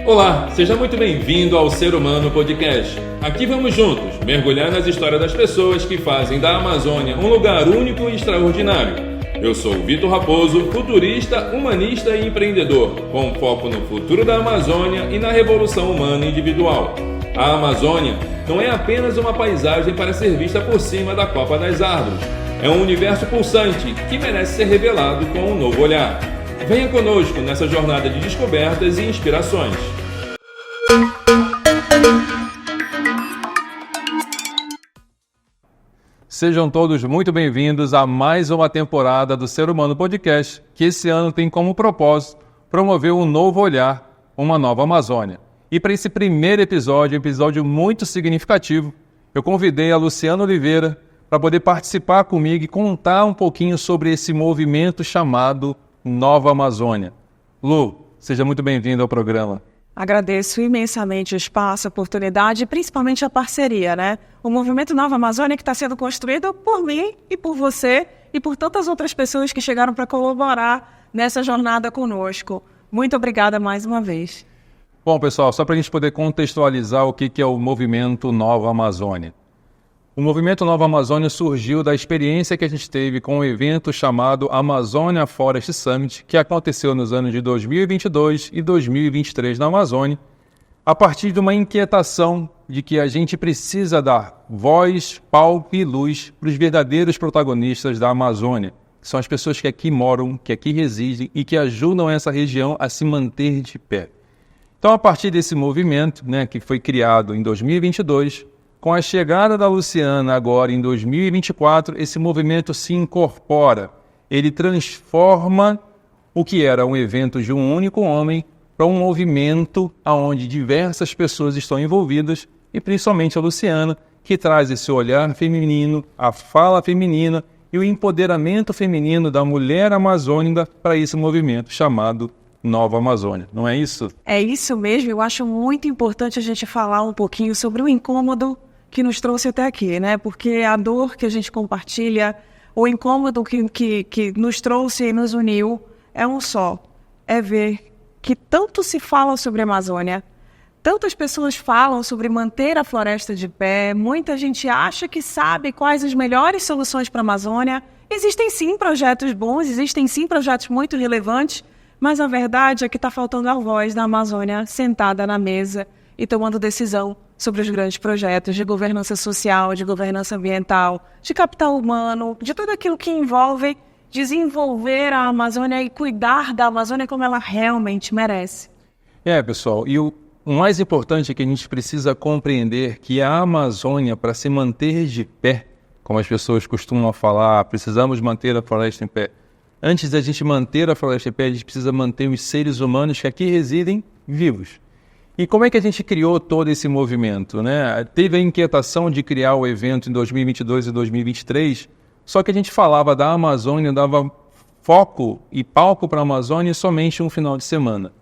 Olá, seja muito bem-vindo ao Ser Humano Podcast. Aqui vamos juntos mergulhar nas histórias das pessoas que fazem da Amazônia um lugar único e extraordinário. Eu sou o Vitor Raposo, futurista, humanista e empreendedor, com foco no futuro da Amazônia e na revolução humana individual. A Amazônia não é apenas uma paisagem para ser vista por cima da copa das árvores. É um universo pulsante que merece ser revelado com um novo olhar. Venha conosco nessa jornada de descobertas e inspirações. Sejam todos muito bem-vindos a mais uma temporada do Ser Humano Podcast, que esse ano tem como propósito promover um novo olhar, uma nova Amazônia. E para esse primeiro episódio, um episódio muito significativo, eu convidei a Luciana Oliveira para poder participar comigo e contar um pouquinho sobre esse movimento chamado Nova Amazônia. Lu, seja muito bem-vindo ao programa. Agradeço imensamente o espaço, a oportunidade e principalmente a parceria, né? O movimento Nova Amazônia que está sendo construído por mim e por você e por tantas outras pessoas que chegaram para colaborar nessa jornada conosco. Muito obrigada mais uma vez. Bom, pessoal, só para a gente poder contextualizar o que é o movimento Nova Amazônia. O movimento Nova Amazônia surgiu da experiência que a gente teve com um evento chamado Amazônia Forest Summit, que aconteceu nos anos de 2022 e 2023 na Amazônia, a partir de uma inquietação de que a gente precisa dar voz, palco e luz para os verdadeiros protagonistas da Amazônia, que são as pessoas que aqui moram, que aqui residem e que ajudam essa região a se manter de pé. Então, a partir desse movimento, que foi criado em 2022, com a chegada da Luciana agora em 2024, esse movimento se incorpora. Ele transforma o que era um evento de um único homem para um movimento onde diversas pessoas estão envolvidas e principalmente a Luciana, que traz esse olhar feminino, a fala feminina e o empoderamento feminino da mulher amazônica para esse movimento chamado Nova Amazônia. Não é isso? É isso mesmo. Eu acho muito importante a gente falar um pouquinho sobre o incômodo que nos trouxe até aqui, né? Porque a dor que a gente compartilha, o incômodo que nos trouxe e nos uniu é um só. É ver que tanto se fala sobre a Amazônia, tantas pessoas falam sobre manter a floresta de pé, muita gente acha que sabe quais as melhores soluções para a Amazônia. Existem sim projetos bons, existem sim projetos muito relevantes, mas a verdade é que está faltando a voz da Amazônia sentada na mesa e tomando decisão sobre os grandes projetos de governança social, de governança ambiental, de capital humano, de tudo aquilo que envolve desenvolver a Amazônia e cuidar da Amazônia como ela realmente merece. Pessoal, e o mais importante é que a gente precisa compreender que a Amazônia, para se manter de pé, como as pessoas costumam falar, precisamos manter a floresta em pé. Antes da gente manter a floresta em pé, a gente precisa manter os seres humanos que aqui residem vivos. E como é que a gente criou todo esse movimento, né? Teve a inquietação de criar o evento em 2022 e 2023, só que a gente falava da Amazônia, dava foco e palco para a Amazônia somente um final de semana.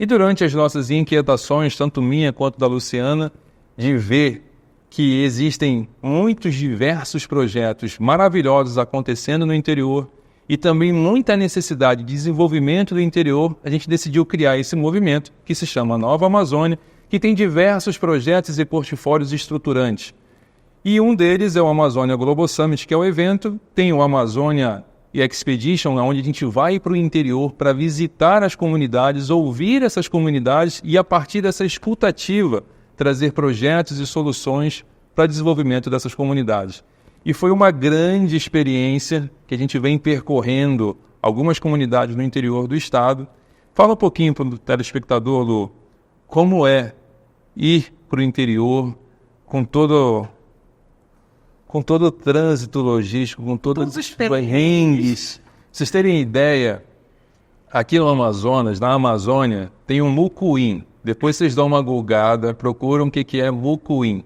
E durante as nossas inquietações, tanto minha quanto da Luciana, de ver que existem muitos diversos projetos maravilhosos acontecendo no interior, e também muita necessidade de desenvolvimento do interior, a gente decidiu criar esse movimento que se chama Nova Amazônia, que tem diversos projetos e portfólios estruturantes. E um deles é o Amazônia Global Summit, que é o evento, tem o Amazônia Expedition, onde a gente vai para o interior para visitar as comunidades, ouvir essas comunidades e, a partir dessa escutativa, trazer projetos e soluções para o desenvolvimento dessas comunidades. E foi uma grande experiência que a gente vem percorrendo algumas comunidades no interior do estado. Fala um pouquinho para o telespectador, Lu, como é ir para o interior com todo o trânsito logístico, com todos os perrengues. Vocês terem ideia, aqui no Amazonas, na Amazônia, tem um mucuim. Depois vocês dão uma googada, procuram o que é mucuim.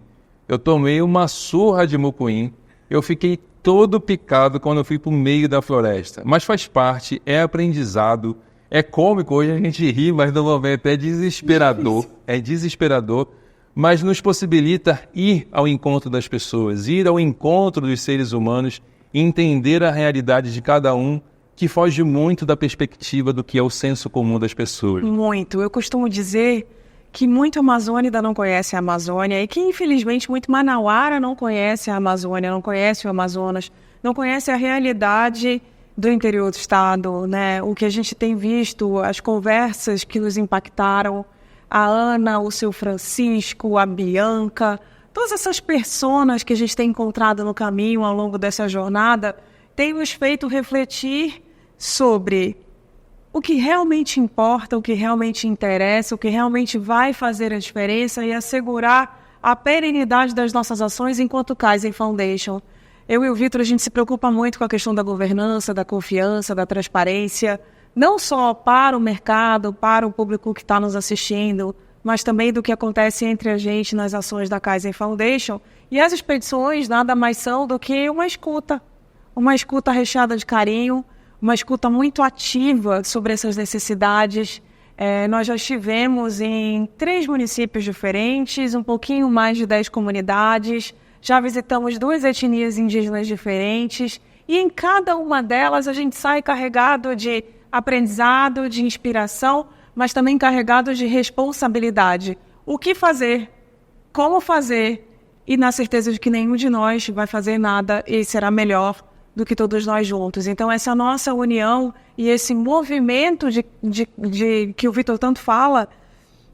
Eu tomei uma surra de mucuim. Eu fiquei todo picado quando eu fui para o meio da floresta. Mas faz parte, é aprendizado, é cômico. Hoje a gente ri, mas no momento é desesperador. É desesperador, mas nos possibilita ir ao encontro das pessoas, ir ao encontro dos seres humanos, entender a realidade de cada um, que foge muito da perspectiva do que é o senso comum das pessoas. Muito. Eu costumo dizer que muito amazônida não conhece a Amazônia e que, infelizmente, muito manauara não conhece a Amazônia, não conhece o Amazonas, não conhece a realidade do interior do estado, né? O que a gente tem visto, as conversas que nos impactaram, a Ana, o seu Francisco, a Bianca, todas essas personas que a gente tem encontrado no caminho ao longo dessa jornada, têm nos feito refletir sobre o que realmente importa, o que realmente interessa, o que realmente vai fazer a diferença e assegurar a perenidade das nossas ações enquanto Kaizen Foundation. Eu e o Vitor, a gente se preocupa muito com a questão da governança, da confiança, da transparência, não só para o mercado, para o público que está nos assistindo, mas também do que acontece entre a gente nas ações da Kaizen Foundation. E as expedições nada mais são do que uma escuta recheada de carinho, uma escuta muito ativa sobre essas necessidades. Nós já estivemos em 3 municípios diferentes, um pouquinho mais de 10 comunidades, já visitamos 2 etnias indígenas diferentes e em cada uma delas a gente sai carregado de aprendizado, de inspiração, mas também carregado de responsabilidade. O que fazer, como fazer e na certeza de que nenhum de nós vai fazer nada e será melhor do que todos nós juntos. Então essa nossa união e esse movimento de que o Vitor tanto fala,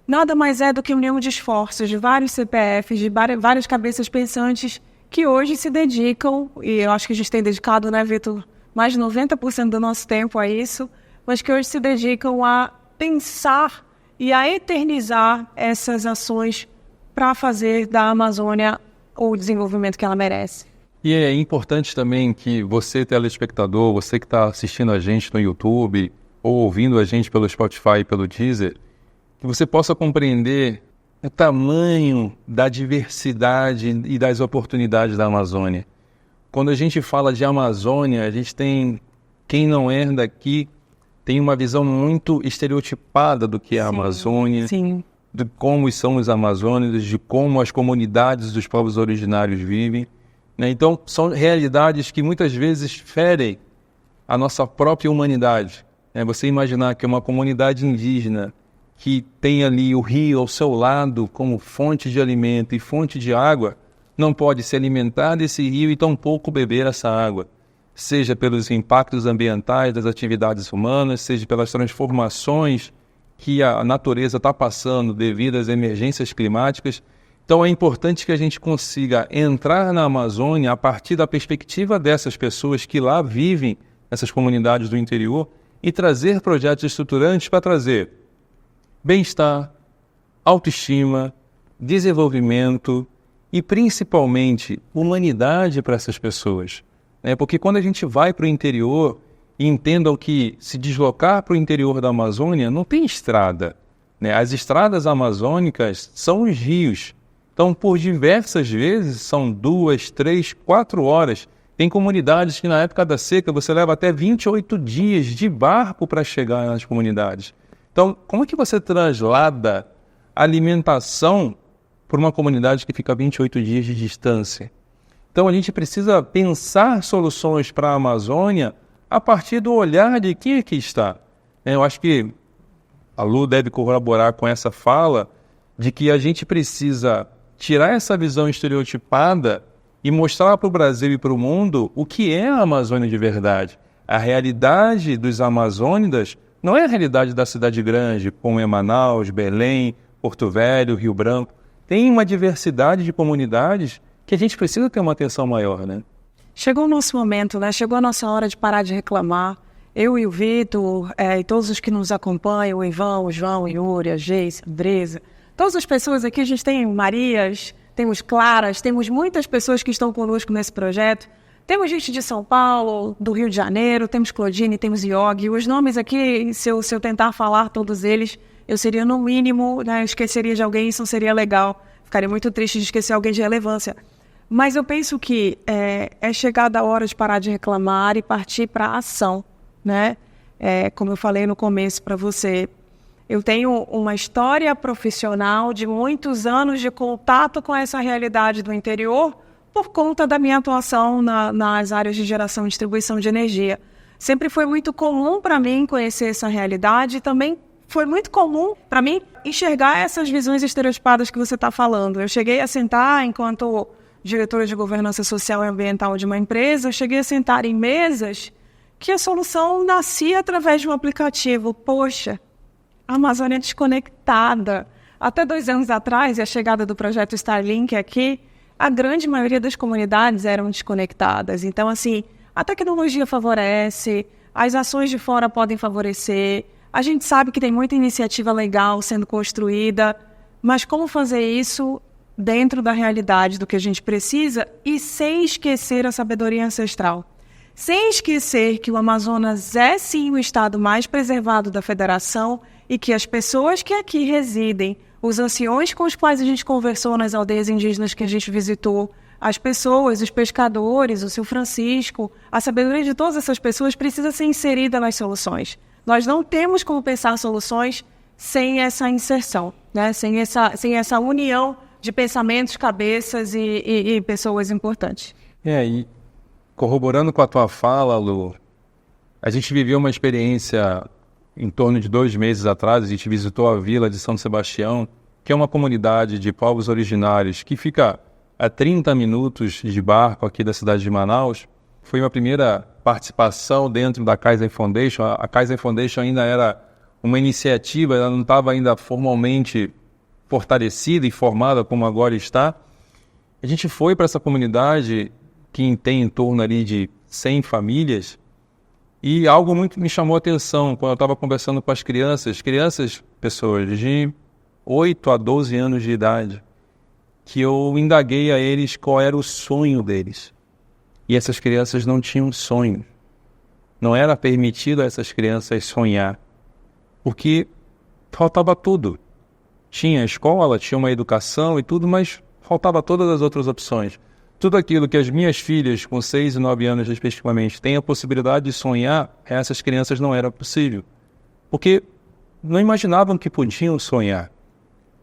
nada mais é do que união de esforços de vários CPFs, de várias cabeças pensantes que hoje se dedicam, e eu acho que a gente tem dedicado, né, Vitor, mais de 90% do nosso tempo a isso, mas que hoje se dedicam a pensar e a eternizar essas ações para fazer da Amazônia o desenvolvimento que ela merece. E é importante também que você, telespectador, você que está assistindo a gente no YouTube ou ouvindo a gente pelo Spotify e pelo Deezer, que você possa compreender o tamanho da diversidade e das oportunidades da Amazônia. Quando a gente fala de Amazônia, a gente tem, quem não é daqui, tem uma visão muito estereotipada do que é a Amazônia, de como são os amazônicos, de como as comunidades dos povos originários vivem. Então, são realidades que muitas vezes ferem a nossa própria humanidade. Você imaginar que uma comunidade indígena que tem ali o rio ao seu lado como fonte de alimento e fonte de água, não pode se alimentar desse rio e tampouco beber essa água, seja pelos impactos ambientais das atividades humanas, seja pelas transformações que a natureza está passando devido às emergências climáticas. Então é importante que a gente consiga entrar na Amazônia a partir da perspectiva dessas pessoas que lá vivem, essas comunidades do interior, e trazer projetos estruturantes para trazer bem-estar, autoestima, desenvolvimento e, principalmente, humanidade para essas pessoas. Porque quando a gente vai para o interior, e entendam que se deslocar para o interior da Amazônia não tem estrada. As estradas amazônicas são os rios. Então, por diversas vezes, são 2, 3, 4 horas. Tem comunidades que, na época da seca, você leva até 28 dias de barco para chegar nas comunidades. Então, como é que você translada alimentação para uma comunidade que fica a 28 dias de distância? Então, a gente precisa pensar soluções para a Amazônia a partir do olhar de quem aqui está. Eu acho que a Lu deve corroborar com essa fala de que a gente precisa tirar essa visão estereotipada e mostrar para o Brasil e para o mundo o que é a Amazônia de verdade. A realidade dos amazônidas não é a realidade da cidade grande, como é Manaus, Belém, Porto Velho, Rio Branco. Tem uma diversidade de comunidades que a gente precisa ter uma atenção maior, né? Chegou o nosso momento, né? Chegou a nossa hora de parar de reclamar. Eu e o Vitor, e todos os que nos acompanham, o Ivan, o João, o Yuri, a Geice, a Andresa, todas as pessoas aqui, a gente tem Marias, temos Claras, temos muitas pessoas que estão conosco nesse projeto. Temos gente de São Paulo, do Rio de Janeiro, temos Claudine, temos Yogi. Os nomes aqui, se eu tentar falar todos eles, eu seria no mínimo, né, esqueceria de alguém, isso não seria legal. Ficaria muito triste de esquecer alguém de relevância. Mas eu penso que é chegada a hora de parar de reclamar e partir para a ação, né? Como eu falei no começo para você, eu tenho uma história profissional de muitos anos de contato com essa realidade do interior por conta da minha atuação nas áreas de geração e distribuição de energia. Sempre foi muito comum para mim conhecer essa realidade e também foi muito comum para mim enxergar essas visões estereotipadas que você está falando. Eu cheguei a sentar, enquanto diretora de governança social e ambiental de uma empresa, eu cheguei a sentar em mesas que a solução nascia através de um aplicativo. Poxa, a Amazônia desconectada. Até 2 anos atrás, e a chegada do projeto Starlink aqui, a grande maioria das comunidades eram desconectadas. Então, assim, a tecnologia favorece, as ações de fora podem favorecer, a gente sabe que tem muita iniciativa legal sendo construída, mas como fazer isso dentro da realidade do que a gente precisa e sem esquecer a sabedoria ancestral? Sem esquecer que o Amazonas é, sim, o estado mais preservado da federação e que as pessoas que aqui residem, os anciões com os quais a gente conversou nas aldeias indígenas que a gente visitou, as pessoas, os pescadores, o seu Francisco, a sabedoria de todas essas pessoas precisa ser inserida nas soluções. Nós não temos como pensar soluções sem essa inserção, né? Sem essa união de pensamentos, cabeças e pessoas importantes. E corroborando com a tua fala, Lu, a gente viveu uma experiência em torno de 2 meses atrás. A gente visitou a vila de São Sebastião, que é uma comunidade de povos originários que fica a 30 minutos de barco aqui da cidade de Manaus. Foi uma primeira participação dentro da Kaizen Foundation. A Kaizen Foundation ainda era uma iniciativa, ela não estava ainda formalmente fortalecida e formada como agora está. A gente foi para essa comunidade que tem em torno ali de 100 famílias e algo muito me chamou a atenção quando eu estava conversando com as crianças, pessoas de 8 a 12 anos de idade, que eu indaguei a eles qual era o sonho deles. E essas crianças não tinham sonho. Não era permitido a essas crianças sonhar, porque faltava tudo. Tinha escola, tinha uma educação e tudo, mas faltava todas as outras opções. Tudo aquilo que as minhas filhas, com 6 e 9 anos respectivamente, têm a possibilidade de sonhar, essas crianças não era possível. Porque não imaginavam que podiam sonhar.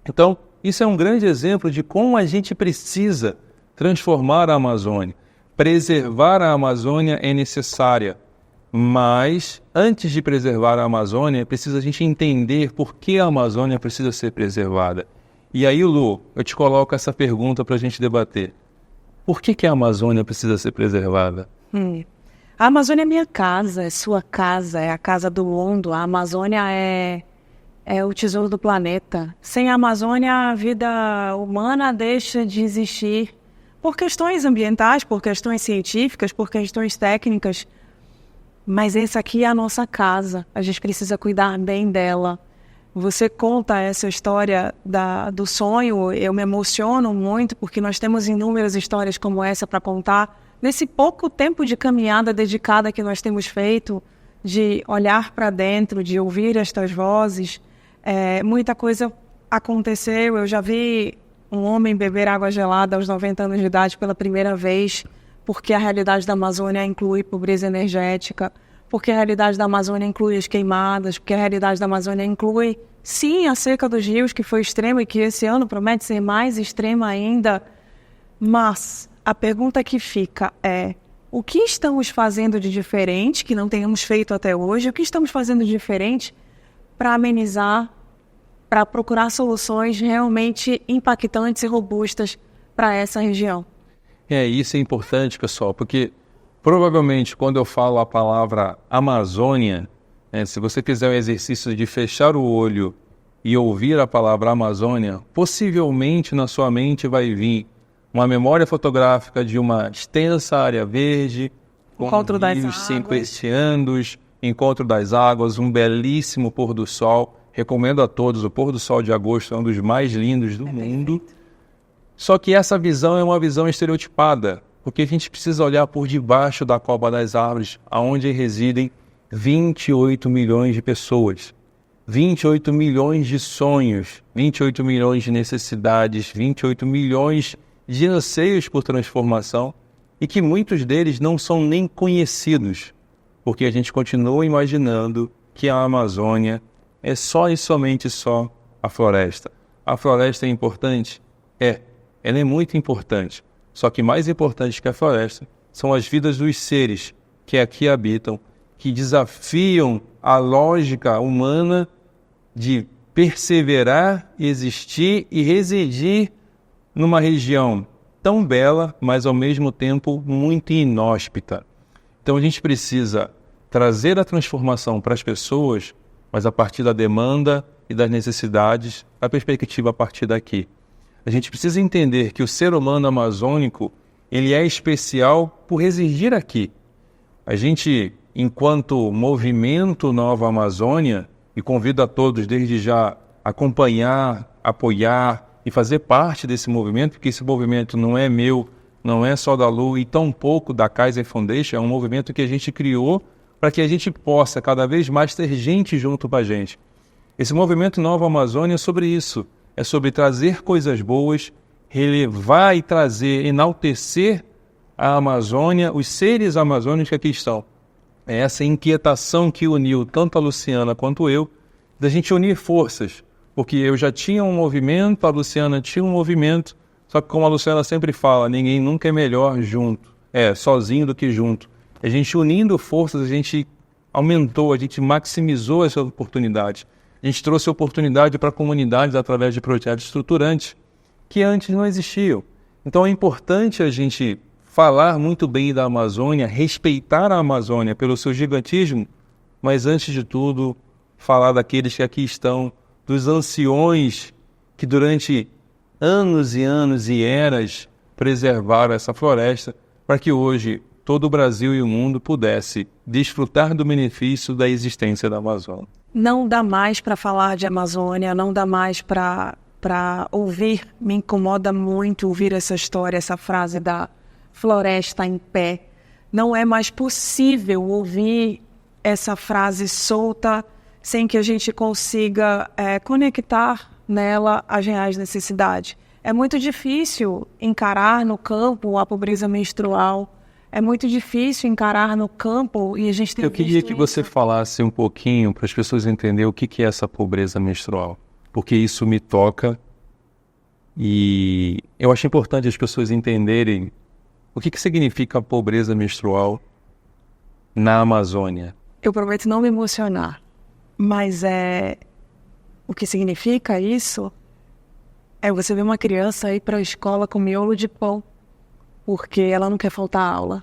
Então, isso é um grande exemplo de como a gente precisa transformar a Amazônia. Preservar a Amazônia é necessária, mas antes de preservar a Amazônia, precisa a gente entender por que a Amazônia precisa ser preservada. E aí, Lu, eu te coloco essa pergunta para a gente debater. Por que a Amazônia precisa ser preservada? A Amazônia é minha casa, é sua casa, é a casa do mundo. A Amazônia é o tesouro do planeta. Sem a Amazônia, a vida humana deixa de existir. Por questões ambientais, por questões científicas, por questões técnicas. Mas essa aqui é a nossa casa. A gente precisa cuidar bem dela. Você conta essa história do sonho, eu me emociono muito, porque nós temos inúmeras histórias como essa para contar. Nesse pouco tempo de caminhada dedicada que nós temos feito, de olhar para dentro, de ouvir estas vozes, muita coisa aconteceu. Eu já vi um homem beber água gelada aos 90 anos de idade pela primeira vez, porque a realidade da Amazônia inclui pobreza energética, porque a realidade da Amazônia inclui as queimadas, porque a realidade da Amazônia inclui, sim, a seca dos rios, que foi extrema e que esse ano promete ser mais extrema ainda. Mas a pergunta que fica é: o que estamos fazendo de diferente, que não tenhamos feito até hoje? O que estamos fazendo de diferente para amenizar, para procurar soluções realmente impactantes e robustas para essa região? Isso é importante, pessoal, porque provavelmente quando eu falo a palavra Amazônia, se você fizer o exercício de fechar o olho e ouvir a palavra Amazônia, possivelmente na sua mente vai vir uma memória fotográfica de uma extensa área verde, com rios serpenteando, encontro das águas, um belíssimo pôr do sol. Recomendo a todos, o pôr do sol de agosto é um dos mais lindos do mundo. Perfeito. Só que essa visão é uma visão estereotipada, porque a gente precisa olhar por debaixo da copa das árvores, onde residem 28 milhões de pessoas, 28 milhões de sonhos, 28 milhões de necessidades, 28 milhões de anseios por transformação, e que muitos deles não são nem conhecidos, porque a gente continua imaginando que a Amazônia é só e somente só a floresta. A floresta é importante? Ela é muito importante. Só que mais importante que a floresta são as vidas dos seres que aqui habitam, que desafiam a lógica humana de perseverar, existir e residir numa região tão bela, mas ao mesmo tempo muito inóspita. Então a gente precisa trazer a transformação para as pessoas, mas a partir da demanda e das necessidades, a perspectiva a partir daqui. A gente precisa entender que o ser humano amazônico, ele é especial por residir aqui. A gente, enquanto movimento Nova Amazônia, e convido a todos desde já a acompanhar, apoiar e fazer parte desse movimento, porque esse movimento não é meu, não é só da Lu e tampouco da Kaiser Foundation, é um movimento que a gente criou para que a gente possa cada vez mais ter gente junto com a gente. Esse movimento Nova Amazônia é sobre isso, é sobre trazer coisas boas, relevar e trazer, enaltecer a Amazônia, os seres amazônicos que aqui estão. É essa inquietação que uniu tanto a Luciana quanto eu, da gente unir forças, porque eu já tinha um movimento, a Luciana tinha um movimento, só que como a Luciana sempre fala, ninguém nunca é melhor junto, sozinho do que junto. A gente unindo forças, a gente aumentou, a gente maximizou essa oportunidade. A gente trouxe oportunidade para comunidades através de projetos estruturantes que antes não existiam. Então é importante a gente falar muito bem da Amazônia, respeitar a Amazônia pelo seu gigantismo, mas antes de tudo, falar daqueles que aqui estão, dos anciões que durante anos e anos e eras preservaram essa floresta para que hoje todo o Brasil e o mundo pudesse desfrutar do benefício da existência da Amazônia. Não dá mais para falar de Amazônia, não dá mais para ouvir, me incomoda muito ouvir essa história, essa frase da floresta em pé. Não é mais possível ouvir essa frase solta sem que a gente consiga conectar nela as reais necessidades. É muito difícil encarar no campo a pobreza menstrual, é muito difícil encarar no campo e a gente tem. Eu queria que você falasse um pouquinho para as pessoas entenderem o que é essa pobreza menstrual, porque isso me toca e eu acho importante as pessoas entenderem o que significa a pobreza menstrual na Amazônia. Eu prometo não me emocionar, mas o que significa isso é você ver uma criança ir para a escola com miolo de pão, porque ela não quer faltar aula.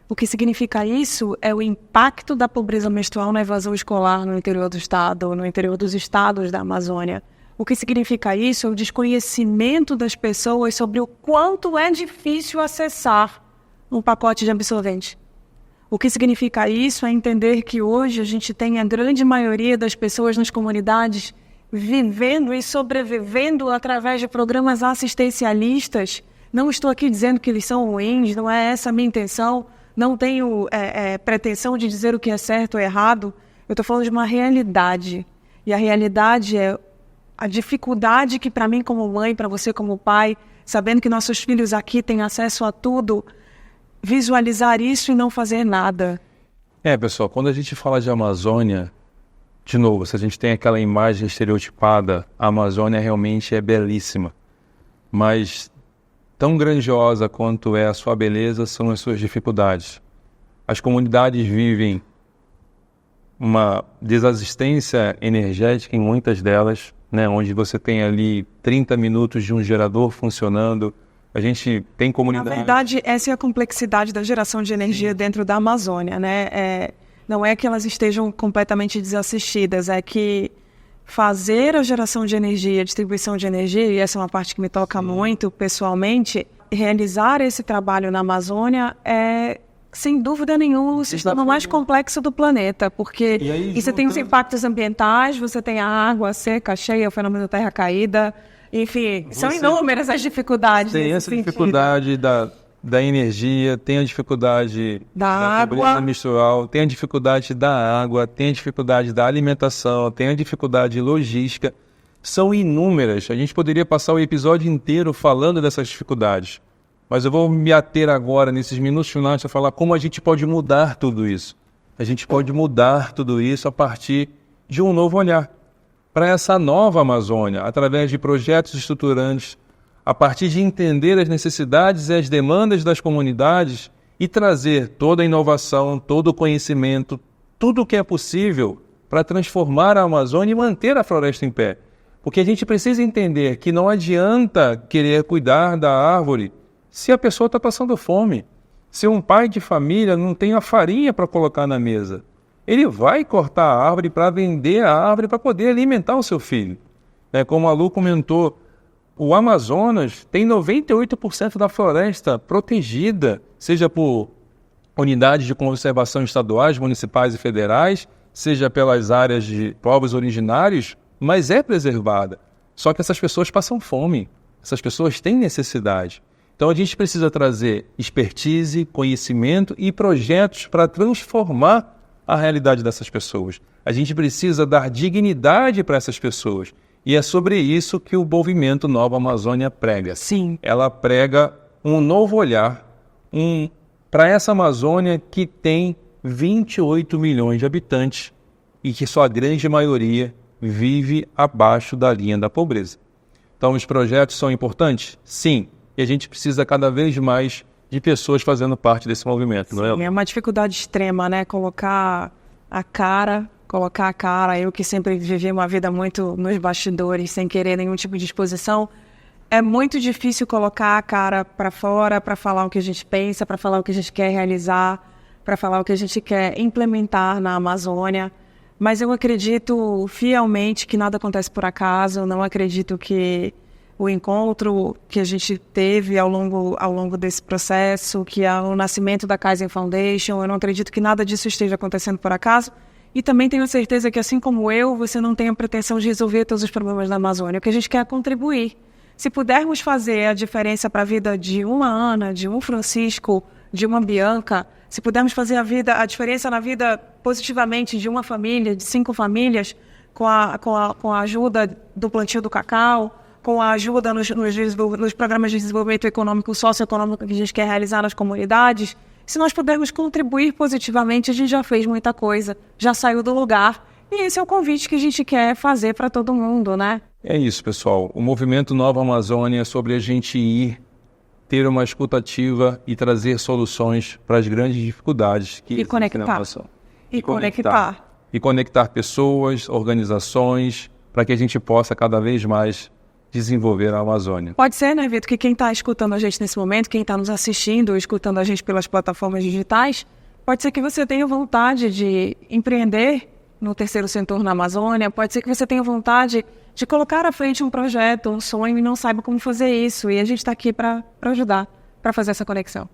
O que significa isso é o impacto da pobreza menstrual na evasão escolar no interior do estado, no interior dos estados da Amazônia. O que significa isso é o desconhecimento das pessoas sobre o quanto é difícil acessar um pacote de absorvente. O que significa isso é entender que hoje a gente tem a grande maioria das pessoas nas comunidades vivendo e sobrevivendo através de programas assistencialistas. Não estou aqui dizendo que eles são ruins, não é essa a minha intenção, não tenho pretensão de dizer o que é certo ou errado. Eu estou falando de uma realidade. E a realidade é a dificuldade que para mim como mãe, para você como pai, sabendo que nossos filhos aqui têm acesso a tudo, visualizar isso e não fazer nada. Pessoal, quando a gente fala de Amazônia, de novo, se a gente tem aquela imagem estereotipada, a Amazônia realmente é belíssima. Mas tão grandiosa quanto é a sua beleza são as suas dificuldades. As comunidades vivem uma desassistência energética em muitas delas, onde você tem ali 30 minutos de um gerador funcionando. A gente tem comunidades... Na verdade, essa é a complexidade da geração de energia dentro da Amazônia, não é que elas estejam completamente desassistidas, é que fazer a geração de energia, a distribuição de energia, e essa é uma parte que me toca muito pessoalmente, realizar esse trabalho na Amazônia é, sem dúvida nenhuma, o sistema mais complexo do planeta, porque você tem os impactos ambientais, você tem a água seca, cheia, o fenômeno da terra caída, enfim, são inúmeras as dificuldades. Tem essa dificuldade da energia, tem a dificuldade da pobreza menstrual, tem a dificuldade da água, tem a dificuldade da alimentação, tem a dificuldade logística. São inúmeras. A gente poderia passar o episódio inteiro falando dessas dificuldades. Mas eu vou me ater agora, nesses minutos finais, a falar como a gente pode mudar tudo isso. A gente pode mudar tudo isso a partir de um novo olhar para essa nova Amazônia, através de projetos estruturantes, a partir de entender as necessidades e as demandas das comunidades e trazer toda a inovação, todo o conhecimento, tudo o que é possível para transformar a Amazônia e manter a floresta em pé. Porque a gente precisa entender que não adianta querer cuidar da árvore se a pessoa está passando fome. Se um pai de família não tem a farinha para colocar na mesa, ele vai cortar a árvore para vender a árvore para poder alimentar o seu filho. Como a Lu comentou, o Amazonas tem 98% da floresta protegida, seja por unidades de conservação estaduais, municipais e federais, seja pelas áreas de povos originários, mas é preservada. Só que essas pessoas passam fome, essas pessoas têm necessidade. Então a gente precisa trazer expertise, conhecimento e projetos para transformar a realidade dessas pessoas. A gente precisa dar dignidade para essas pessoas. E é sobre isso que o movimento Nova Amazônia prega. Sim. Ela prega um novo olhar para essa Amazônia que tem 28 milhões de habitantes e que sua grande maioria vive abaixo da linha da pobreza. Então os projetos são importantes? Sim. E a gente precisa cada vez mais de pessoas fazendo parte desse movimento, não é? Sim, é uma dificuldade extrema, né? Colocar a cara, eu que sempre vivi uma vida muito nos bastidores, sem querer nenhum tipo de exposição, é muito difícil colocar a cara para fora, para falar o que a gente pensa, para falar o que a gente quer realizar, para falar o que a gente quer implementar na Amazônia. Mas eu acredito fielmente que nada acontece por acaso, não acredito que o encontro que a gente teve ao longo desse processo, que é o nascimento da Kaizen Foundation, eu não acredito que nada disso esteja acontecendo por acaso. E também tenho certeza que, assim como eu, você não tem a pretensão de resolver todos os problemas da Amazônia. O que a gente quer é contribuir. Se pudermos fazer a diferença para a vida de uma Ana, de um Francisco, de uma Bianca, se pudermos fazer a diferença na vida positivamente de uma família, de 5 famílias, com a ajuda do plantio do cacau, com a ajuda nos programas de desenvolvimento econômico e socioeconômico que a gente quer realizar nas comunidades, se nós pudermos contribuir positivamente, a gente já fez muita coisa, já saiu do lugar. E esse é o convite que a gente quer fazer para todo mundo, né? É isso, pessoal. O movimento Nova Amazônia é sobre a gente ir, ter uma escuta ativa e trazer soluções para as grandes dificuldades que existem na nação. E conectar. E conectar pessoas, organizações, para que a gente possa cada vez mais desenvolver a Amazônia. Pode ser, né, Vitor, que quem está escutando a gente nesse momento, quem está nos assistindo, escutando a gente pelas plataformas digitais, pode ser que você tenha vontade de empreender no terceiro setor na Amazônia, pode ser que você tenha vontade de colocar à frente um projeto, um sonho e não saiba como fazer isso. E a gente está aqui para ajudar, para fazer essa conexão.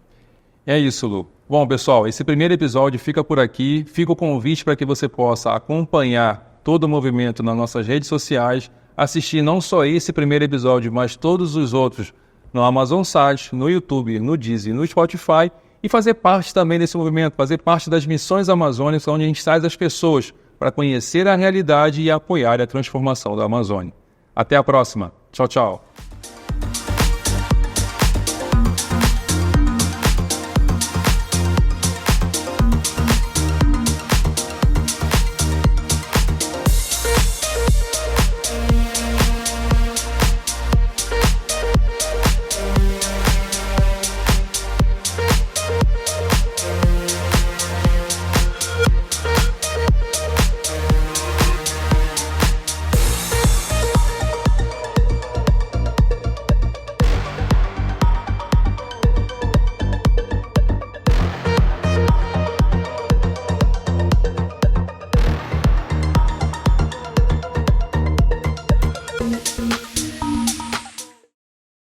É isso, Lu. Bom, pessoal, esse primeiro episódio fica por aqui. Fica o convite para que você possa acompanhar todo o movimento nas nossas redes sociais, assistir não só esse primeiro episódio, mas todos os outros no Amazon Site, no YouTube, no Deezer, no Spotify e fazer parte também desse movimento, fazer parte das missões amazônicas, onde a gente traz as pessoas para conhecer a realidade e apoiar a transformação da Amazônia. Até a próxima. Tchau, tchau.